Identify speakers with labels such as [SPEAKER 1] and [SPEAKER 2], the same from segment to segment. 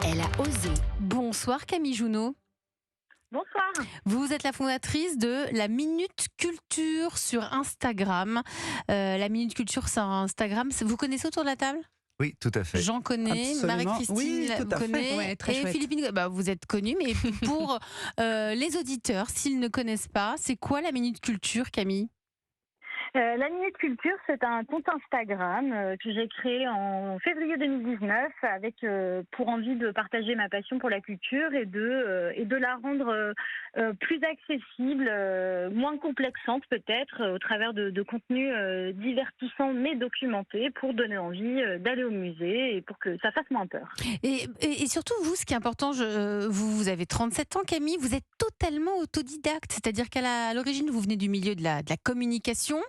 [SPEAKER 1] Elle a osé. Bonsoir Camille Junot.
[SPEAKER 2] Bonsoir.
[SPEAKER 1] Vous êtes la fondatrice de la Minute Culture sur Instagram. La Minute Culture sur Instagram, vous connaissez autour de la table ?
[SPEAKER 3] Oui, tout à fait.
[SPEAKER 1] J'en connais,
[SPEAKER 4] Absolument.
[SPEAKER 1] Marie-Christine
[SPEAKER 4] Oui, tout
[SPEAKER 1] vous
[SPEAKER 4] à fait.
[SPEAKER 1] connaît,
[SPEAKER 4] Ouais, très
[SPEAKER 1] et
[SPEAKER 4] chouette.
[SPEAKER 1] Philippine, vous êtes connue, mais pour les auditeurs, s'ils ne connaissent pas, c'est quoi la Minute Culture, Camille ?
[SPEAKER 2] La Minute Culture, c'est un compte Instagram que j'ai créé en février 2019 avec pour envie de partager ma passion pour la culture et de la rendre plus accessible, moins complexante peut-être, au travers de contenus divertissants mais documentés pour donner envie d'aller au musée et pour que ça fasse moins peur.
[SPEAKER 1] Et surtout, vous, ce qui est important, vous avez 37 ans, Camille, vous êtes totalement autodidacte, c'est-à-dire qu'à l'origine, vous venez du milieu de la communication.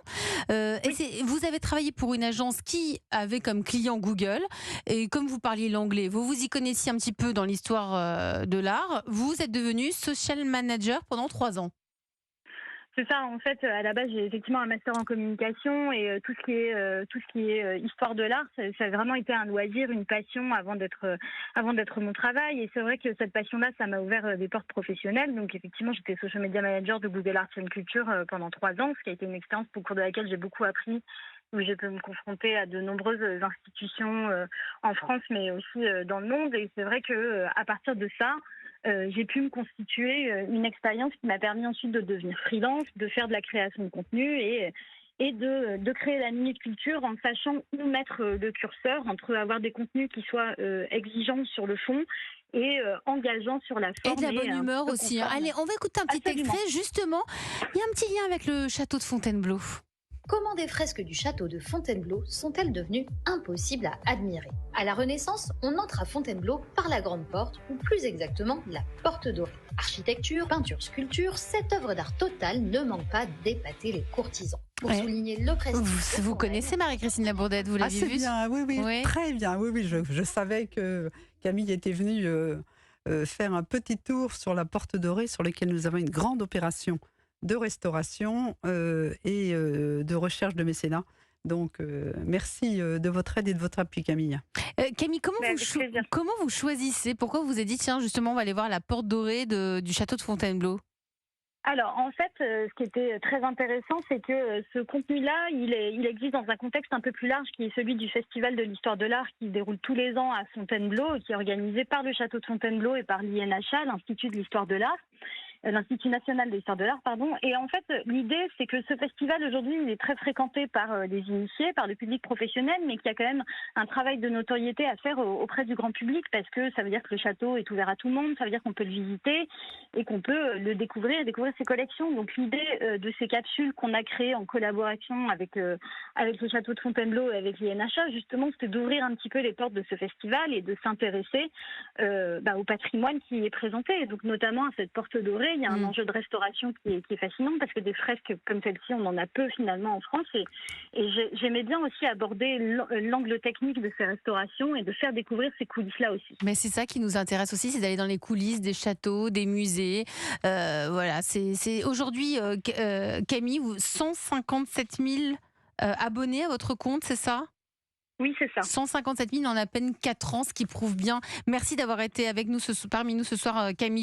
[SPEAKER 1] Et vous avez travaillé pour une agence qui avait comme client Google, et comme vous parliez l'anglais, vous vous y connaissiez un petit peu dans l'histoire de l'art, vous êtes devenu social manager pendant 3 ans.
[SPEAKER 2] C'est ça, en fait, à la base, j'ai effectivement un master en communication et tout ce qui est histoire de l'art, ça a vraiment été un loisir, une passion avant d'être mon travail. Et c'est vrai que cette passion-là, ça m'a ouvert des portes professionnelles. Donc effectivement, j'étais social media manager de Google Arts and Culture pendant 3 ans, ce qui a été une expérience au cours de laquelle j'ai beaucoup appris, où j'ai pu me confronter à de nombreuses institutions en France, mais aussi dans le monde. Et c'est vrai que à partir de ça, j'ai pu me constituer une expérience qui m'a permis ensuite de devenir freelance, de faire de la création de contenu et de créer la Minute Culture en sachant où mettre le curseur entre avoir des contenus qui soient exigeants sur le fond et engageants sur la
[SPEAKER 1] Et
[SPEAKER 2] forme.
[SPEAKER 1] de la bonne humeur aussi. Allez, on va écouter un petit
[SPEAKER 2] Absolument.
[SPEAKER 1] extrait, justement. Il y a un petit lien avec le château de Fontainebleau.
[SPEAKER 5] Comment des fresques du château de Fontainebleau sont-elles devenues impossibles à admirer ? À la Renaissance, on entre à Fontainebleau par la Grande Porte, ou plus exactement la Porte Dorée. Architecture, peinture, sculpture, cette œuvre d'art totale ne manque pas d'épater les courtisans. Pour souligner le prestige...
[SPEAKER 1] Vous connaissez Marie-Christine Labourdette, vous l'avez vue ?
[SPEAKER 4] Bien, oui,
[SPEAKER 1] Oui.
[SPEAKER 4] très bien. Oui, je savais que Camille était venue faire un petit tour sur la Porte Dorée, sur laquelle nous avons une grande opération de restauration et de recherche de mécénat. Donc, merci de votre aide et de votre appui, Camille.
[SPEAKER 1] Camille, comment vous choisissez ? Pourquoi vous vous êtes dit, tiens, justement, on va aller voir la porte dorée du château de Fontainebleau ?
[SPEAKER 2] Alors, en fait, ce qui était très intéressant, c'est que ce contenu-là, il existe dans un contexte un peu plus large, qui est celui du Festival de l'Histoire de l'Art, qui déroule tous les ans à Fontainebleau, et qui est organisé par le château de Fontainebleau et par l'INHA, l'Institut de l'Histoire de l'Art. L'Institut national de l'histoire de l'art, pardon. Et en fait, l'idée, c'est que ce festival, aujourd'hui, il est très fréquenté par les initiés, par le public professionnel, mais qu'il y a quand même un travail de notoriété à faire auprès du grand public, parce que ça veut dire que le château est ouvert à tout le monde, ça veut dire qu'on peut le visiter et qu'on peut le découvrir ses collections. Donc l'idée de ces capsules qu'on a créées en collaboration avec le château de Fontainebleau et avec l'INHA, justement, c'était d'ouvrir un petit peu les portes de ce festival et de s'intéresser au patrimoine qui est présenté. Donc notamment à cette porte dorée, il y a un enjeu de restauration qui est fascinant, parce que des fresques comme celle-ci, on en a peu finalement en France. Et j'aimais bien aussi aborder l'angle technique de ces restaurations et de faire découvrir ces coulisses-là aussi.
[SPEAKER 1] Mais c'est ça qui nous intéresse aussi, c'est d'aller dans les coulisses des châteaux, des musées. Voilà, c'est aujourd'hui, Camille, 157 000 abonnés à votre compte, c'est ça ?
[SPEAKER 2] Oui, c'est ça.
[SPEAKER 1] 157 000 en à peine 4 ans, ce qui prouve bien. Merci d'avoir été avec nous parmi nous ce soir, Camille.